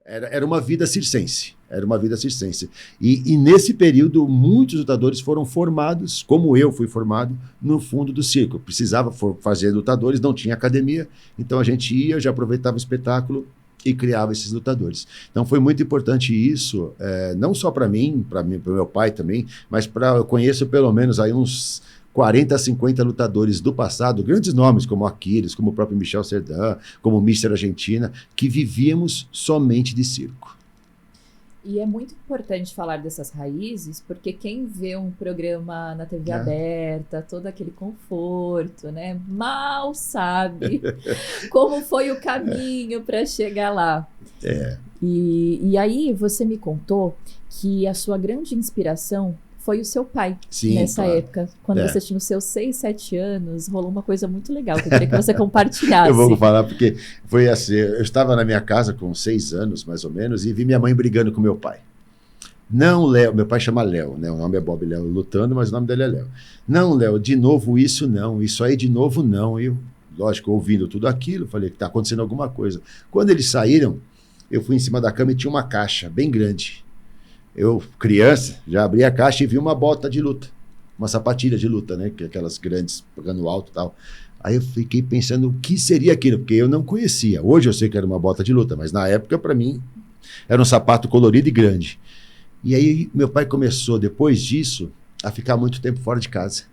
Era uma vida circense. Era uma vida circense. E nesse período, muitos lutadores foram formados, como eu fui formado, no fundo do circo. Precisava fazer lutadores, não tinha academia, então a gente ia, já aproveitava o espetáculo e criava esses lutadores. Então foi muito importante isso, não só para mim, para meu pai também, mas eu conheço pelo menos aí uns 40 a 50 lutadores do passado, grandes nomes como Aquiles, como o próprio Michel Serdan, como o Mister Argentina, que vivíamos somente de circo. E é muito importante falar dessas raízes, porque quem vê um programa na TV aberta, todo aquele conforto, né, mal sabe como foi o caminho para chegar lá. E aí você me contou que a sua grande inspiração foi o seu pai. Sim, nessa época. Quando você tinha os seus 6, 7 anos, rolou uma coisa muito legal, que eu queria que você compartilhasse. Eu vou falar porque foi assim, eu estava na minha casa com 6 anos, mais ou menos, e vi minha mãe brigando com meu pai. Não, Léo, meu pai chama Léo, né? O nome é Bob Léo lutando, mas o nome dele é Léo. Não, Léo, de novo isso não, isso aí de novo não. E eu, lógico, ouvindo tudo aquilo, falei que está acontecendo alguma coisa. Quando eles saíram, eu fui em cima da cama e tinha uma caixa bem grande. Eu, criança, já abri a caixa e vi uma bota de luta, uma sapatilha de luta, né? Que aquelas grandes, pegando alto e tal. Aí eu fiquei pensando o que seria aquilo, porque eu não conhecia. Hoje eu sei que era uma bota de luta, mas na época, para mim, era um sapato colorido e grande. E aí meu pai começou, depois disso, a ficar muito tempo fora de casa.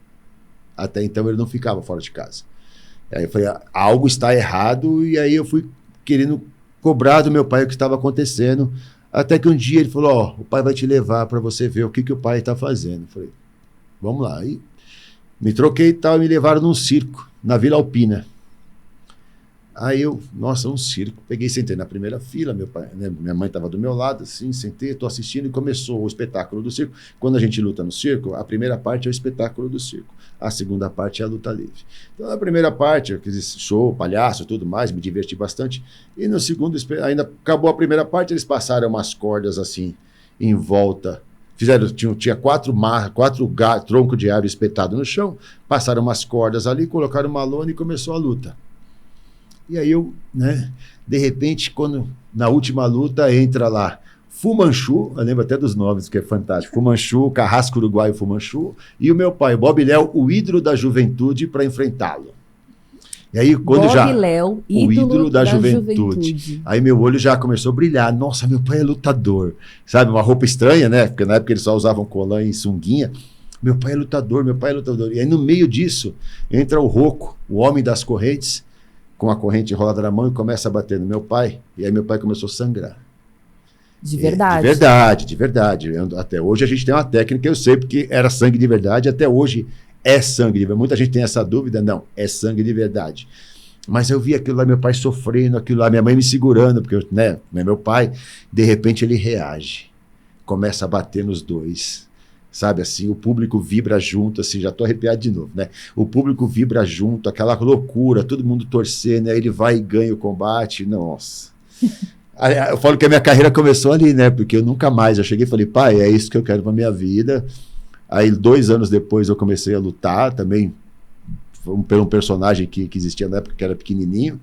Até então ele não ficava fora de casa. Aí eu falei, algo está errado, e aí eu fui querendo cobrar do meu pai o que estava acontecendo. Até que um dia ele falou, o pai vai te levar para você ver o que o pai está fazendo. Eu falei, vamos lá. Aí me troquei e tal, e me levaram num circo, na Vila Alpina. Aí eu, nossa, um circo. Peguei e sentei na primeira fila, meu pai, né, minha mãe estava do meu lado, assim, sentei, estou assistindo, e começou o espetáculo do circo. Quando a gente luta no circo, a primeira parte é o espetáculo do circo. A segunda parte é a luta livre. Então, a primeira parte, eu fiz show, palhaço, tudo mais, me diverti bastante. E no segundo, ainda acabou a primeira parte, eles passaram umas cordas assim, em volta. Tinha quatro troncos de árvore espetados no chão, passaram umas cordas ali, colocaram uma lona e começou a luta. E aí eu, né, de repente, quando na última luta entra lá Fu Manchu, eu lembro até dos nomes, que é fantástico, Fu Manchu, Carrasco Uruguaio Fu Manchu, e o meu pai, Bob Léo, o ídolo da juventude, para enfrentá-lo. E aí, quando Bob Léo, o ídolo da juventude. Aí meu olho já começou a brilhar. Nossa, meu pai é lutador. Sabe, uma roupa estranha, né? Porque na época eles só usavam colã e sunguinha. Meu pai é lutador, meu pai é lutador. E aí, no meio disso, entra o Rocco, o homem das correntes, com a corrente enrolada na mão, e começa a bater no meu pai. E aí meu pai começou a sangrar. De verdade. De verdade, de verdade. Até hoje a gente tem uma técnica, eu sei, porque era sangue de verdade, até hoje é sangue de verdade. Muita gente tem essa dúvida, não, é sangue de verdade. Mas eu vi aquilo lá, meu pai sofrendo, aquilo lá, minha mãe me segurando, porque, né, meu pai, de repente ele reage, começa a bater nos dois. Sabe, assim, o público vibra junto, assim, já tô arrepiado de novo, né? O público vibra junto, aquela loucura, todo mundo torcendo, aí ele vai e ganha o combate, nossa. Eu falo que a minha carreira começou ali, né? Porque eu nunca mais, eu cheguei e falei, pai, é isso que eu quero pra minha vida. Aí 2 anos depois eu comecei a lutar também, por um personagem que existia na época, que era pequenininho,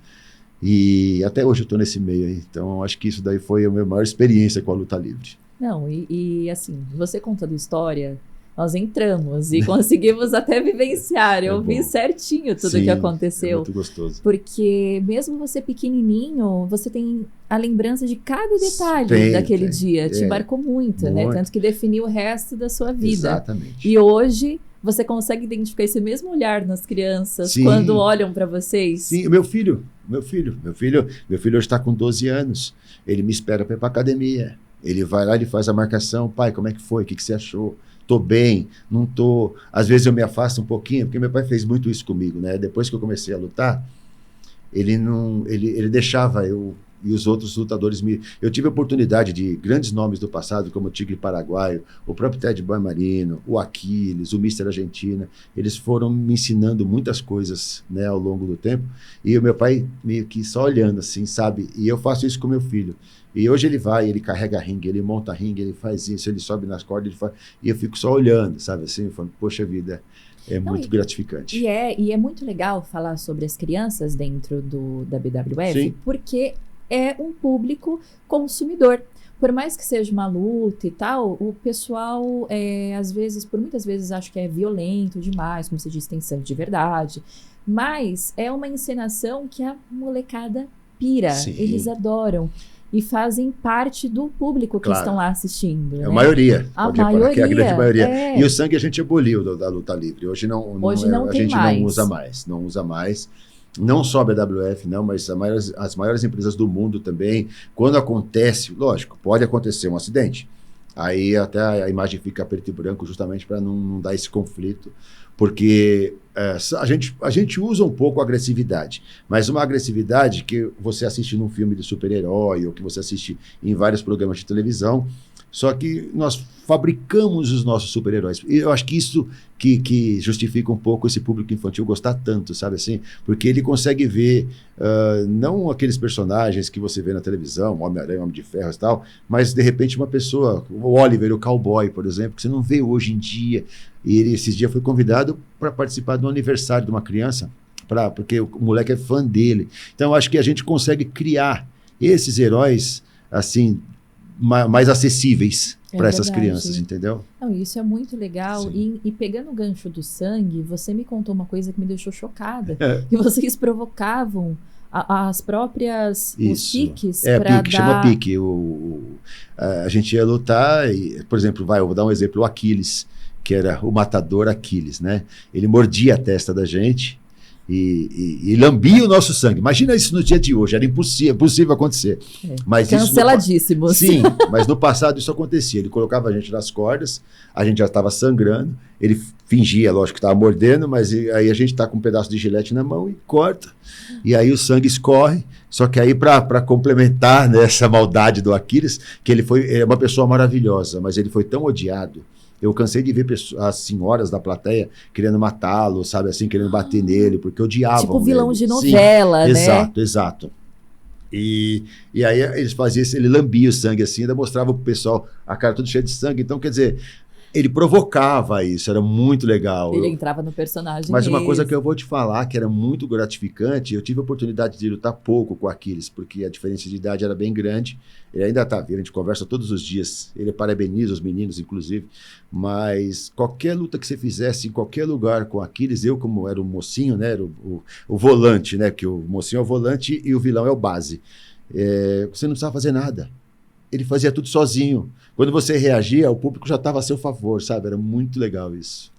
e até hoje eu tô nesse meio aí. Então acho que isso daí foi a minha maior experiência com a luta livre. Não, e assim, você contando história, nós entramos e conseguimos até vivenciar, eu vi certinho tudo o que aconteceu. É muito gostoso. Porque mesmo você pequenininho, você tem a lembrança de cada detalhe daquele dia, te marcou muito, né? Tanto que definiu o resto da sua vida. Exatamente. E hoje você consegue identificar esse mesmo olhar nas crianças quando olham para vocês? Sim, meu filho hoje está com 12 anos, ele me espera para ir para academia. Ele vai lá e faz a marcação, pai, como é que foi? O que você achou? Tô bem, não tô. Às vezes eu me afasto um pouquinho, porque meu pai fez muito isso comigo, né? Depois que eu comecei a lutar, ele deixava eu e os outros lutadores Eu tive a oportunidade de grandes nomes do passado, como o Tigre Paraguaio, o próprio Ted Boy Marino, o Aquiles, o Mister Argentina. Eles foram me ensinando muitas coisas, né, ao longo do tempo. E o meu pai meio que só olhando, assim, sabe? E eu faço isso com meu filho. E hoje ele vai, ele carrega ringue, ele monta ringue, ele faz isso, ele sobe nas cordas, ele faz... E eu fico só olhando, sabe assim? Falando, poxa vida, muito gratificante. E é muito legal falar sobre as crianças dentro da BWF, porque é um público consumidor. Por mais que seja uma luta e tal, o pessoal, às vezes, por muitas vezes, acho que é violento demais, como você disse, tem sangue de verdade. Mas é uma encenação que a molecada pira, Sim. eles adoram. E fazem parte do público que Claro. estão lá assistindo. É né? a maioria. A pode reparar que é a grande maioria. é. E o sangue a gente aboliu da luta livre. Hoje não, Hoje não a tem gente mais. não usa mais. Não usa mais. Não só a BWF, não, mas as maiores empresas do mundo também. Quando acontece, lógico, pode acontecer um acidente. Aí até a imagem fica preto e branco justamente para não dar esse conflito. Porque a gente usa um pouco a agressividade, mas uma agressividade que você assiste num filme de super-herói ou que você assiste em vários programas de televisão, só que nós fabricamos os nossos super-heróis. E eu acho que isso que justifica um pouco esse público infantil gostar tanto, sabe assim? Porque ele consegue ver não aqueles personagens que você vê na televisão, Homem-Aranha, Homem de Ferro e tal, mas de repente uma pessoa, o Oliver, o cowboy, por exemplo, que você não vê hoje em dia. E ele esses dias foi convidado para participar do aniversário de uma criança, porque o moleque é fã dele. Então eu acho que a gente consegue criar esses heróis assim mais acessíveis para essas crianças, entendeu? Não, isso é muito legal. E pegando o gancho do sangue, você me contou uma coisa que me deixou chocada. Que vocês provocavam as próprias os piques para dar... chama pique. A gente ia lutar, por exemplo, eu vou dar um exemplo, o Aquiles, que era o matador Aquiles, né? Ele mordia a testa da gente e lambia o nosso sangue. Imagina isso no dia de hoje, era impossível acontecer. Mas canceladíssimos. Sim, mas no passado isso acontecia. Ele colocava a gente nas cordas, a gente já estava sangrando, ele fingia, lógico, que estava mordendo, mas aí a gente está com um pedaço de gilete na mão e corta, e aí o sangue escorre. Só que aí para complementar, né, essa maldade do Aquiles, que ele é uma pessoa maravilhosa, mas ele foi tão odiado. Eu cansei de ver as senhoras da plateia querendo matá-lo, sabe assim, querendo bater nele, porque odiavam tipo vilão ele. de novela, sim, né? Exato. E aí eles faziam isso, ele lambia o sangue assim, ainda mostrava pro pessoal a cara toda cheia de sangue. Então, quer dizer, ele provocava isso, era muito legal. Ele entrava no personagem. Mas uma coisa que eu vou te falar, que era muito gratificante, eu tive a oportunidade de lutar pouco com o Aquiles, porque a diferença de idade era bem grande. Ele ainda está vivo, a gente conversa todos os dias. Ele parabeniza os meninos, inclusive. Mas qualquer luta que você fizesse em qualquer lugar com o Aquiles, eu, como era o mocinho, né, era o volante, né, que o mocinho é o volante e o vilão é o base. Você não precisava fazer nada. Ele fazia tudo sozinho. Quando você reagia, o público já estava a seu favor, sabe? Era muito legal isso.